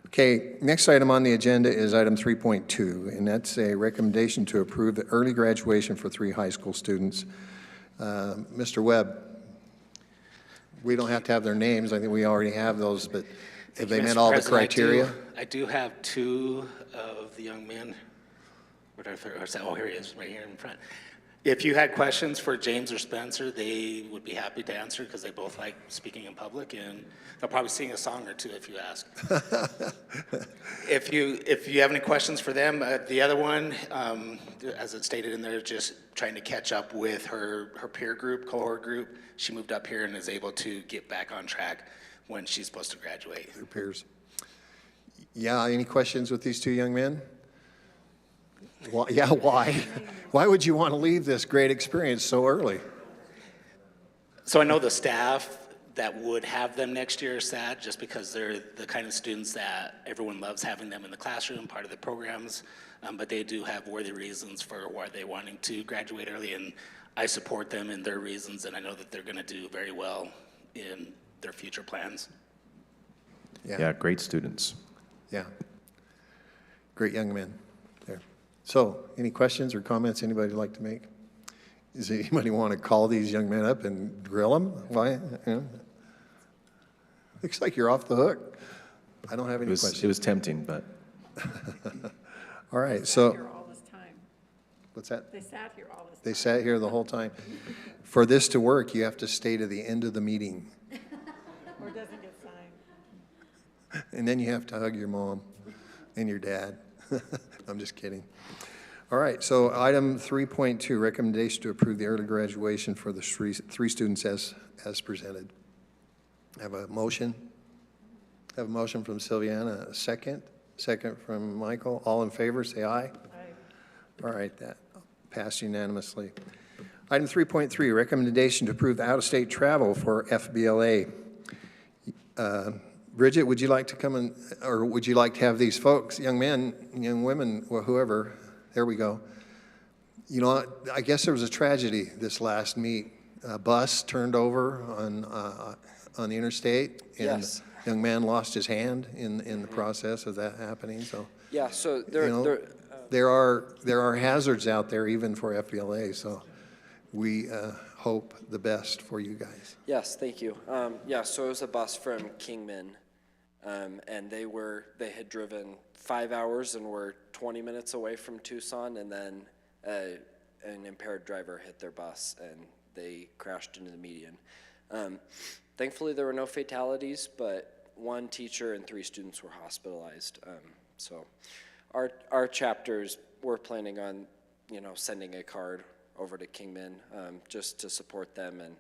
Okay, next item on the agenda is item 3.2, and that's a recommendation to approve the early graduation for 3 high school students. Mr. Webb, we don't have to have their names. I think we already have those, but have they met all the criteria? I do have 2 of the young men. Where did I figure, oh, here he is, right here in front. If you had questions for James or Spencer, they would be happy to answer because they both like speaking in public, and they'll probably sing a song or 2 if you ask. If you have any questions for them, the other one, as it stated in there, just trying to catch up with her peer group, cohort group. She moved up here and is able to get back on track when she's supposed to graduate. Their peers. Yeah, any questions with these 2 young men? Why, yeah, why? Why would you want to leave this great experience so early? So I know the staff that would have them next year are sad just because they're the kind of students that everyone loves having them in the classroom, part of the programs, but they do have worthy reasons for why they're wanting to graduate early, and I support them in their reasons, and I know that they're going to do very well in their future plans. Yeah, great students. Yeah. Great young men there. So, any questions or comments anybody would like to make? Does anybody want to call these young men up and grill them? Why? You know? Looks like you're off the hook. I don't have any questions. It was tempting, but. All right, so. Here all this time. What's that? They sat here all this time. They sat here the whole time. For this to work, you have to stay to the end of the meeting. Or it doesn't get signed. And then you have to hug your mom and your dad. I'm just kidding. All right, so item 3.2, recommendation to approve the early graduation for the 3 students as presented. Have a motion? Have a motion from Sylviana, a second. Second from Michael. All in favor, say aye. Aye. All right, that passed unanimously. Item 3.3, recommendation to approve the out-of-state travel for FBLA. Bridget, would you like to come in, or would you like to have these folks, young men, young women, or whoever, there we go. You know, I guess there was a tragedy this last meet. A bus turned over on the interstate, and Yes. a young man lost his hand in the process of that happening. So Yeah, so you know, there are hazards out there even for FBLA. So we hope the best for you guys. yes, thank you. Yeah, so it was a bus from Kingman, and they had driven 5 hours and were 20 minutes away from Tucson, and then an impaired driver hit their bus and they crashed into the median. Thankfully, there were no fatalities, but 1 teacher and 3 students were hospitalized. So our chapters, we're planning on, sending a card over to Kingman just to support them. And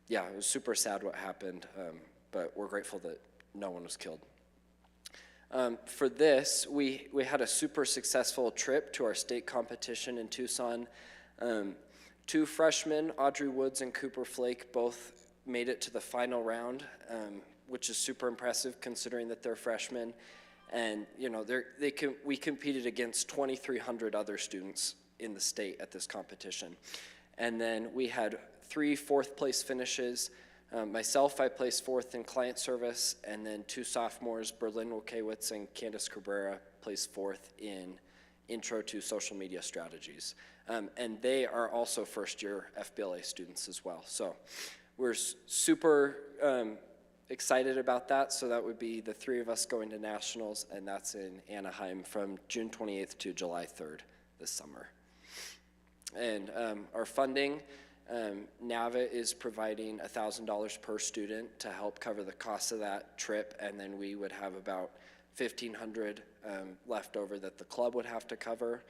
yeah, it was super sad what happened, but we're grateful that no one was killed. For this, we had a super successful trip to our state competition in Tucson. 2 freshmen, Audrey Woods and Cooper Flake, both made it to the final round, which is super impressive considering that they're freshmen. And we competed against 2,300 other students in the state at this competition. And then we had 3 fourth-place finishes. Myself, I placed 4th in client service, and then 2 sophomores, Berlin Wilkewitz and Candace Cabrera, placed 4th in Intro to Social Media Strategies. And they are also first-year FBLA students as well. So we're super excited about that. So that would be the 3 of us going to nationals, and that's in Anaheim from June 28th to July 3rd this summer. And our funding, NAVA is providing $1,000 per student to help cover the cost of that trip, and then we would have about $1,500 left over that the club would have to cover,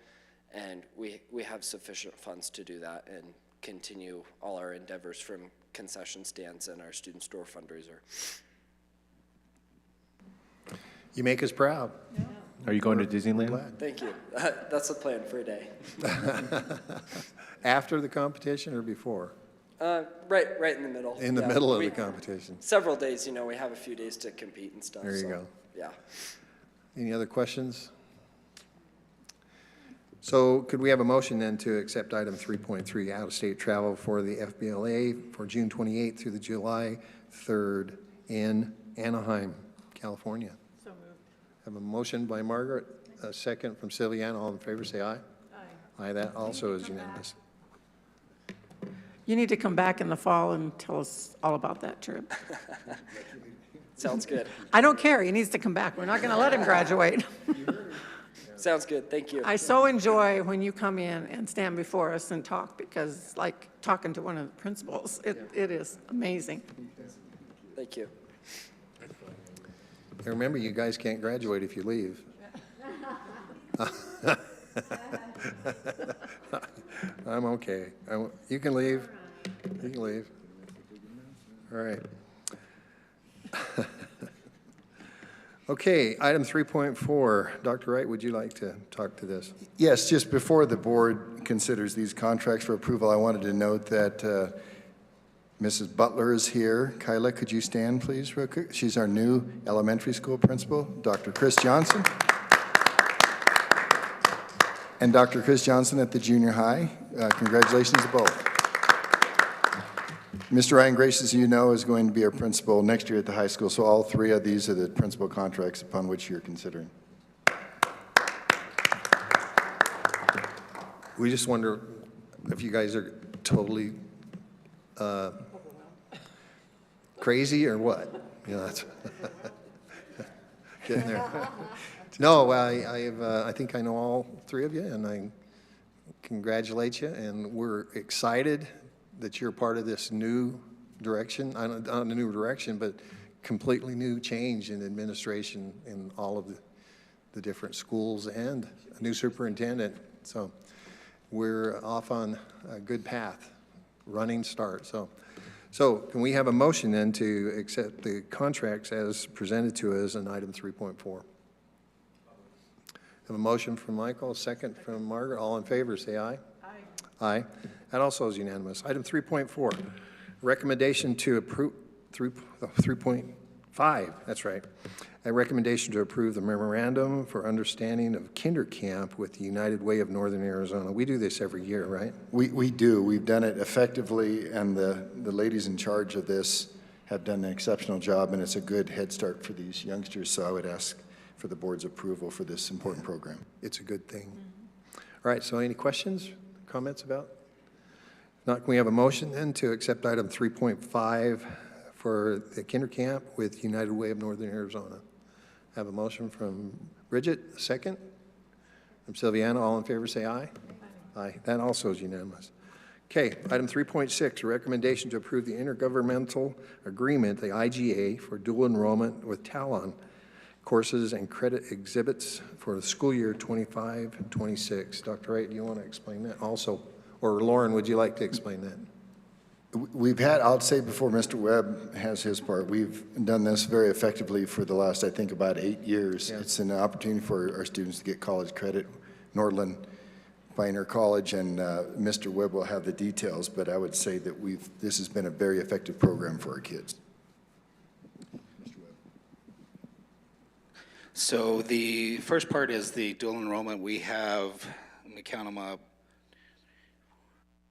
and we have sufficient funds to do that and continue all our endeavors from concession stands and our student store fundraiser. You make us proud. Yeah. Are you going to Disneyland? Glad. Thank you. That's the plan for a day. After the competition or before? Right in the middle. In the middle of the competition. Several days, we have a few days to compete and stuff. There you so, go. Yeah. Any other questions? So could we have a motion then to accept item 3.3, out-of-state travel for the FBLA for June 28th through the July 3rd in Anaheim, California? So moved. Have a motion by Margaret, a second from Sylviane. All in favor, say aye. Aye. Aye, that also is unanimous. You need to come back in the fall and tell us all about that trip. Sounds good. I don't care, he needs to come back. We're not going to let him graduate. Sounds good. Thank you. I so enjoy when you come in and stand before us and talk, because it's like talking to one of the principals. It is amazing. Thank you. And remember, you guys can't graduate if you leave. I'm okay. You can leave. You can leave. All right. Okay, item 3.4. Dr. Wright, would you like to talk to this? Yes, just before the board considers these contracts for approval, I wanted to note that Mrs. Butler is here. Kyla, could you stand, please, real quick? She's our new elementary school principal, Dr. Chris Johnson. And Dr. Chris Johnson at the junior high. Congratulations to both. Mr. Ryan Grace, as you know, is going to be our principal next year at the high school, so all three of these are the principal contracts upon which you're considering. We just wonder if you guys are totally crazy or what? You know, that's getting there. No, I think I know all three of you, and I congratulate you, and we're excited that you're part of this new direction, not a new direction, but completely new change in administration in all of the different schools and a new superintendent. So we're off on a good path, running start. So can we have a motion then to accept the contracts as presented to us in item 3.4? Have a motion from Michael, a second from Margaret. All in favor, say aye. Aye. That also is unanimous. Item 3.4, recommendation to approve, 3.5, that's right. A recommendation to approve the memorandum for understanding of kinder camp with the United Way of Northern Arizona. We do this every year, right? We do. We've done it effectively, and the ladies in charge of this have done an exceptional job, and it's a good head start for these youngsters, so I would ask for the board's approval for this important program. It's a good thing. All right, so any questions, comments about? If not, can we have a motion then to accept item 3.5 for the kinder camp with United Way of Northern Arizona? Have a motion from Bridget, a second. From Sylviana, all in favor say aye. Aye. That also is unanimous. Okay, item 3.6, a recommendation to approve the intergovernmental agreement, the IGA, for dual enrollment with Talon courses and credit exhibits for the school year 25-26. Dr. Wright, do you want to explain that also? Or Lauren, would you like to explain that? We've had, I'll say before Mr. Webb has his part, we've done this very effectively for the last, I think, about 8 years. Yeah. It's an opportunity for our students to get college credit. Nordland Pioneer College, and Mr. Webb will have the details, but I would say that this has been a very effective program for our kids. Mr. Webb. So the first part is the dual enrollment. We have, let me count them up,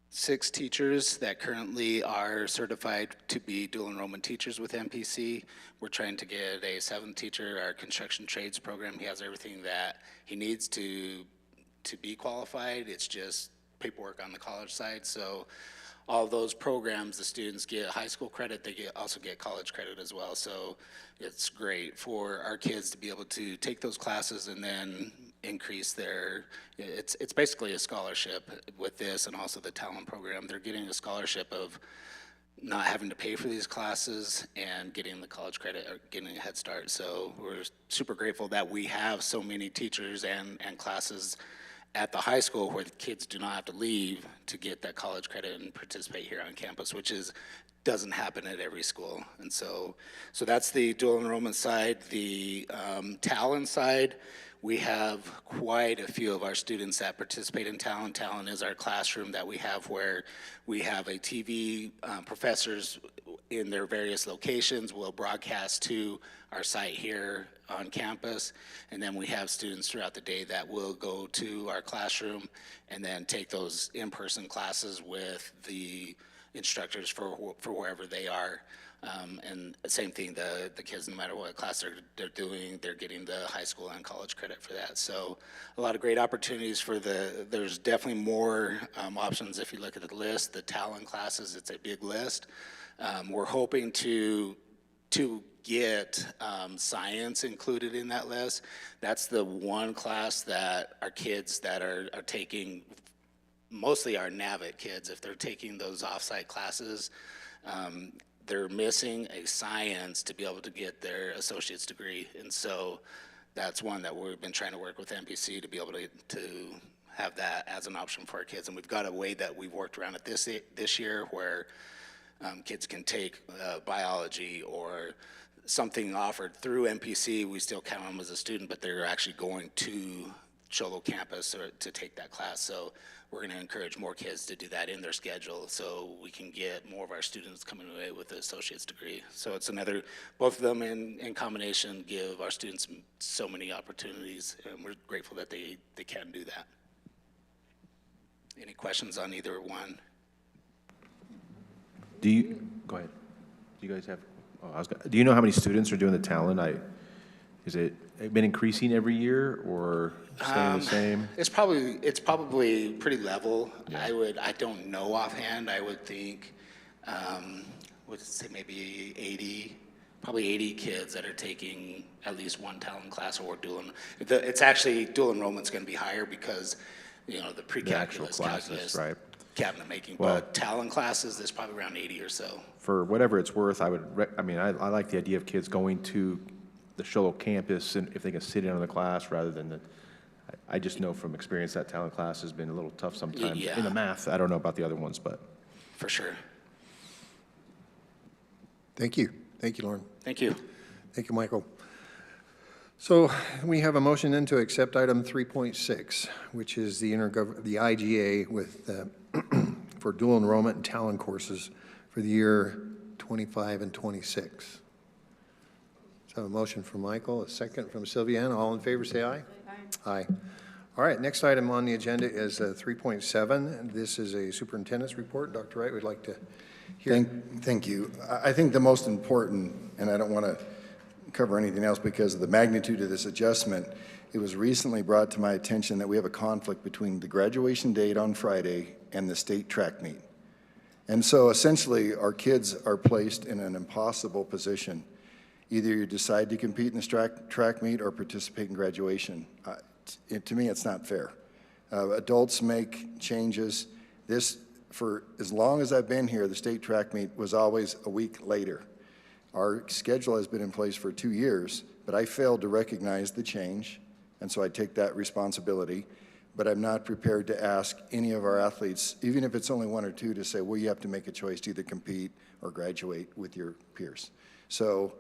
6 teachers that currently are certified to be dual enrollment teachers with MPC. We're trying to get a 7th teacher, our construction trades program. He has everything that he needs to be qualified. It's just paperwork on the college side. So all those programs, the students get high school credit, they also get college credit as well. So it's great for our kids to be able to take those classes and then increase their, it's basically a scholarship with this, and also the talent program. They're getting a scholarship of not having to pay for these classes and getting the college credit or getting a head start. So we're super grateful that we have so many teachers and classes at the high school where the kids do not have to leave to get that college credit and participate here on campus, which doesn't happen at every school. And so that's the dual enrollment side. The Talent side, we have quite a few of our students that participate in Talent. Talent is our classroom that we have where we have a TV, professors in their various locations will broadcast to our site here on campus, and then we have students throughout the day that will go to our classroom and then take those in-person classes with the instructors for wherever they are. And same thing, the kids, no matter what class they're doing, they're getting the high school and college credit for that. So a lot of great opportunities there's definitely more options if you look at the list. The talent classes, it's a big list. We're hoping to get science included in that list. That's the one class that our kids that are taking, mostly our NAVIT kids, if they're taking those off-site classes, they're missing a science to be able to get their associate's degree. And so that's one that we've been trying to work with NBC to be able to have that as an option for our kids. And we've got a way that we've worked around it this year where kids can take biology or something offered through MPC. We still count them as a student, but they're actually going to Cholo campus or to take that class. So we're going to encourage more kids to do that in their schedule so we can get more of our students coming away with an associate's degree. So it's another, both of them in combination give our students so many opportunities, and we're grateful that they can do that. Any questions on either one? Go ahead. Do you guys have, do you know how many students are doing the talent? Is it been increasing every year or staying the same? It's probably pretty level. Yeah. I don't know offhand. I would think, would say maybe probably 80 kids that are taking at least one talent class or dual. It's actually dual enrollment's going to be higher because, you know, the pre-calculus, calculus, right, cabinet making. Well, but talent classes, there's probably around 80 or so. For whatever it's worth, I like the idea of kids going to the Sholo campus and if they can sit in on the class rather than I just know from experience that talent class has been a little tough sometimes. In the math. I don't know about the other ones, but. For sure. Thank you. Thank you, Lauren. Thank you. Thank you, Michael. So we have a motion then to accept item 3.6, which is the IGA with for dual enrollment and talent courses for the year 25 and 26. So a motion from Michael, a second from Sylviana. All in favor, say aye. Aye. Aye. All right, next item on the agenda is 3.7. This is a superintendent's report. Dr. Wright would like to hear. Thank you. I think the most important, and I don't want to cover anything else because of the magnitude of this adjustment, it was recently brought to my attention that we have a conflict between the graduation date on Friday and the state track meet. And so essentially our kids are placed in an impossible position. Either you decide to compete in the track meet or participate in graduation. To me, it's not fair. Adults make changes. For as long as I've been here, the state track meet was always a week later. Our schedule has been in place for 2 years, but I failed to recognize the change, and so I take that responsibility. But I'm not prepared to ask any of our athletes, even if it's only one or two, to say, well, you have to make a choice to either compete or graduate with your peers. So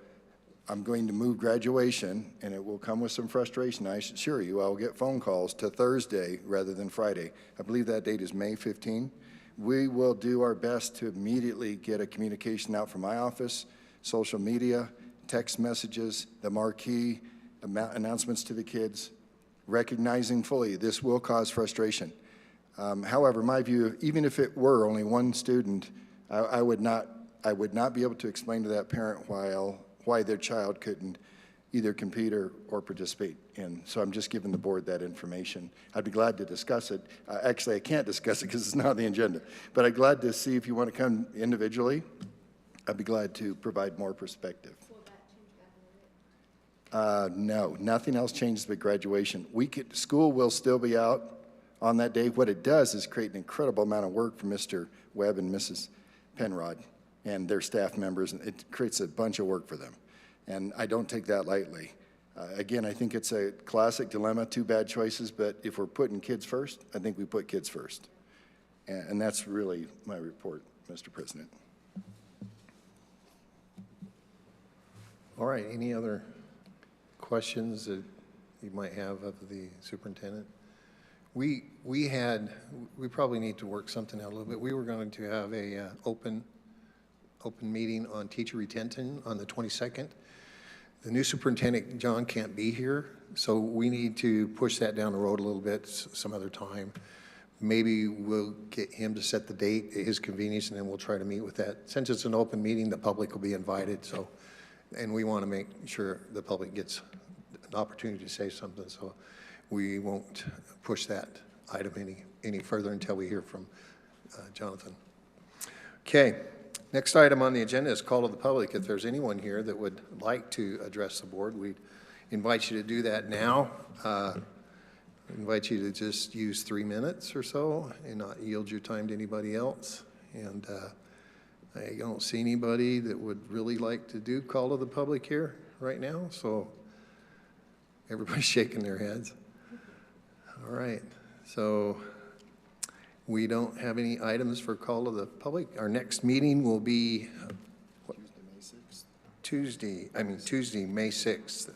I'm going to move graduation, and it will come with some frustration. I assure you, I'll get phone calls to Thursday rather than Friday. I believe that date is May 15. We will do our best to immediately get a communication out from my office, social media, text messages, the marquee, announcements to the kids, recognizing fully this will cause frustration. However, my view, even if it were only one student, I would not be able to explain to that parent why their child couldn't either compete or participate in. So I'm just giving the board that information. I'd be glad to discuss it. Actually, I can't discuss it because it's not on the agenda, but I'm glad to see if you want to come individually. I'd be glad to provide more perspective. Will that change that? No, nothing else changes but graduation. School will still be out on that day. What it does is create an incredible amount of work for Mr. Webb and Mrs. Penrod and their staff members. It creates a bunch of work for them. And I don't take that lightly. Again, I think it's a classic dilemma, two bad choices, but if we're putting kids first, I think we put kids first. And that's really my report, Mr. President. All right, any other questions that you might have of the superintendent? We probably need to work something out a little bit. We were going to have a open meeting on teacher retention on the 22nd. The new superintendent, John, can't be here, so we need to push that down the road a little bit some other time. maybe we'll get him to set the date at his convenience, and then we'll try to meet with that. Since it's an open meeting, the public will be invited, so, and we want to make sure the public gets an opportunity to say something, so we won't push that item any further until we hear from Jonathan. Okay, next item on the agenda is call to the public. If there's anyone here that would like to address the board, we invite you to do that now. Invite you to just use 3 minutes or so and not yield your time to anybody else. And I don't see anybody that would really like to do call to the public here right now, so everybody's shaking their heads. All right, so we don't have any items for call to the public. Our next meeting will be Tuesday, May 6th.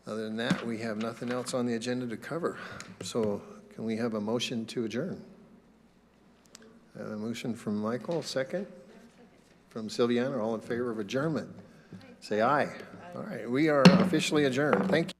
Other than that, we have nothing else on the agenda to cover. So can we have a motion to adjourn? A motion from Michael, second? From Sylviana, all in favor of adjournment? Say aye. All right, we are officially adjourned. Thank you.